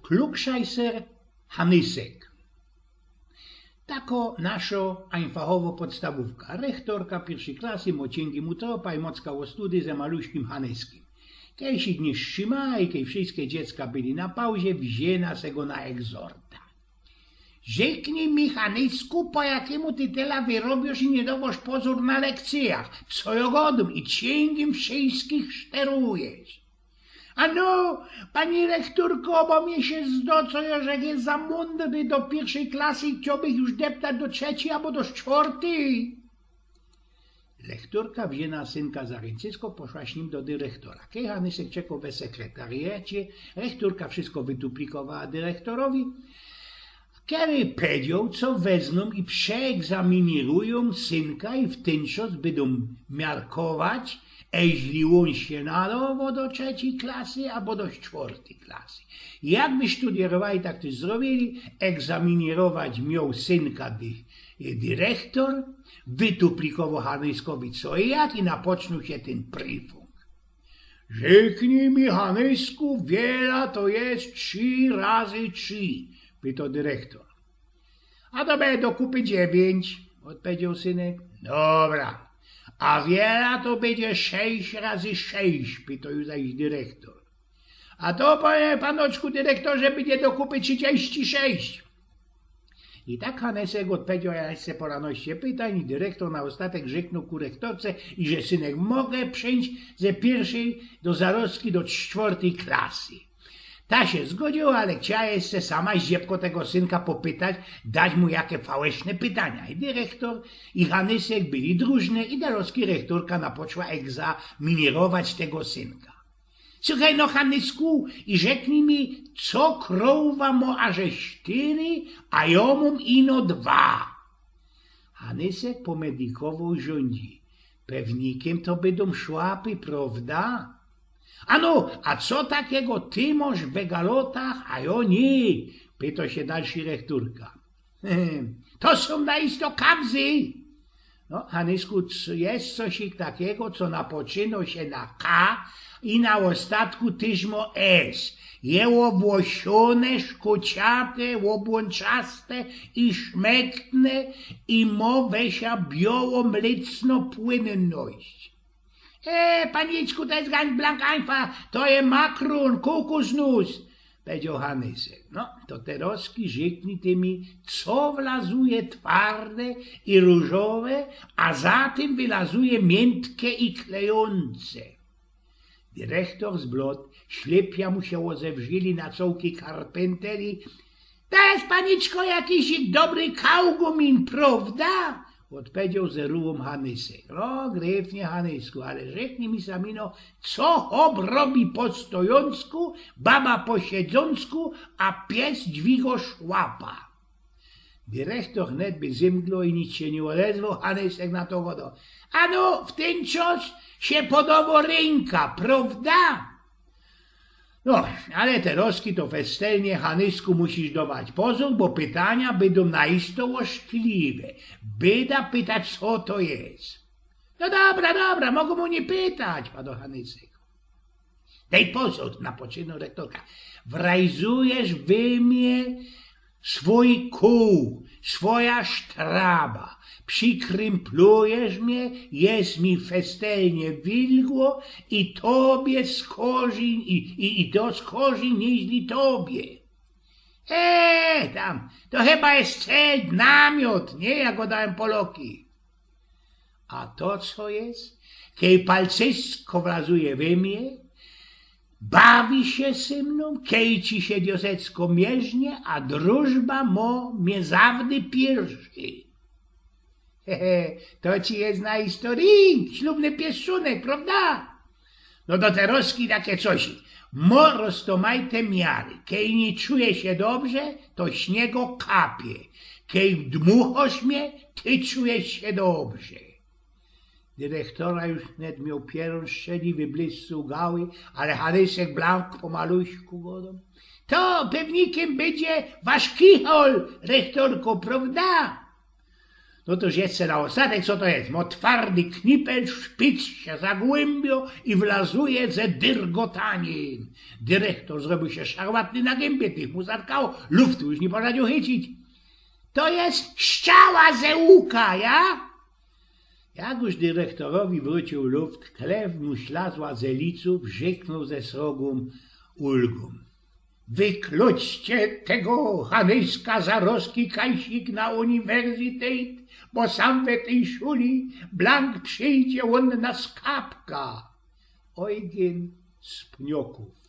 Klugscheißer Hanysek. Tako našo einfachowo podstawówka. Rektorka pierwszej klasy mocięgi mu tropa i mockało study ze maluśkim Hanyskim. Kiejsi dni szczyma i kiej wszystkie dziecka byli na pauzie, wzięła se go na egzorta. Rzeknij mi, Hanysku, po jakiemu ty tyle wyrobisz i nie dowoż pozór na lekcjach, co jogodum i księgiem wszystkich szterujesz. Ano, pani rektorko, bo mnie się zdoco, że jest za mądry do pierwszej klasy i chciałbych już deptać do trzeciej albo do czwartej. Lektorka wzięła synka za ręcysko, poszła z nim do dyrektora. Kiedy Hanysek czekał we sekretariacie, rektorka wszystko wytuplikowała dyrektorowi. Kiedy powiedział, co wezmą i przeegzaminują synka i w ten czas będą miarkować, jeśli on się nadawał do trzeciej klasy albo do czwartej klasy. Jakby studierowali, tak też zrobili, egzaminować miał synka dyrektor, wytuplikował Hanyskowi co i jak i napoczął się ten pryfung. Rzeknij mi, Hanysku, wiele to jest 3 razy 3, pytał dyrektor. A to będzie do kupy 9, odpowiedział synek. Dobra, a wiele to będzie 6 razy 6, pytał już zaś dyrektor. A to, panie panoczku dyrektorze, będzie do kupy 36. I tak Hanysek odpowiedział jeszcze po ranoście pytań i dyrektor na ostatek rzeknął ku rektorce, i że synek mogę przejść ze pierwszej do zarostki do czwartej klasy. Ta się zgodziła, ale chciała jeszcze sama zdziepko tego synka popytać, dać mu jakie fałszne pytania. I dyrektor i Hanysek byli drużne i darowski rektorka napoczęła egzaminować tego synka. Słuchaj no, Hanysku, i rzeknij mi, co krowa mo aże 4, a ja mam ino 2. Hanysek pomedikował rządzi. Pewnikiem to będą szłapy, prawda? Ano, a co takiego ty masz w egalotach, a ja nie? Pyta się dalszy rektorka. To są naisto kabzy. No, Hanysku, jest coś takiego, co napoczyna się na K i na ostatku tyżmo S. Je łobłosione, szkociate, łobłączaste i szmektne i mo wesia biało-mlecno płynność. Paniczku, to jest ganz blank einfach, to jest makron, kukusnus, powiedział Hanysek. No, to teroski rzeknij ty mi, co wlazuje twarde i różowe, a za tym wylazuje miętkie i klejące. Dyrektor z blot, ślepia mu się ozewrzyli na cołki karpenteri. To jest, paniczko, jakiś dobry kaugumin, prawda? Odpowiedział zerułom Hanysek. No, gryfnie, Hanysku, ale rzeknij mi samino, co hop robi po stojącku, baba po siedzącku, a pies dźwigo szłapa. Dyrektor wnet by zymgło i nic się nie odezwał, Hanysek na to wodą. Ano, w ten czas się podoba ręka, prawda? No, ale teroski to festelnie, Hanysku, musisz dawać pozór, bo pytania będą naisto łoszczliwe. Byda pytać, co to jest. No dobra, mogą mu nie pytać, padł Hanysek. Daj pozór, napoczynał rektorka. Wrajzujesz wy mnie swój kół, swoja sztraba. Przykrymplujesz mnie, jest mi festelnie wilgło i tobie skorzy, i to skorzy nieźli tobie. Tam, to chyba jest cel, namiot, nie? Ja go dałem Poloki. A to co jest? Kiedy palcysko wlazuje we mnie, bawi się ze mną, kiedy ci się diosecko mierznie, a drużba mnie zawdy pierwszy. To ci jest na historii, ślubny pieszunek, prawda? No do teroski takie coś. Roztomajte miary. Kiedy nie czuje się dobrze, to śniego kapie. Kiedy dmuchasz mnie, ty czujesz się dobrze. Dyrektora już net miał pierun szczeliwy bliscy gały, ale Hanysek blank pomaluśku godą. To pewnikiem będzie wasz kichol, rektorko, prawda? No toż jeszcze na ostatek, co to jest? Mo twardy knipel, szpic się zagłębio i wlazuje ze dyrgotaniem. Dyrektor zrobił się szarłatny na gębie, tych mu zatkało, luftu już nie poradził chycić. To jest ściała ze łuka, ja? Jak już dyrektorowi wrócił luft, krew mu ślazła ze liców, rzeknął ze srogą ulgą. Wykluczcie tego Hanyska Zaroski Kajsik na uniwersytet, bo sam we tej szuli blank przyjdzie on na skapka. Eugen z Pnioków.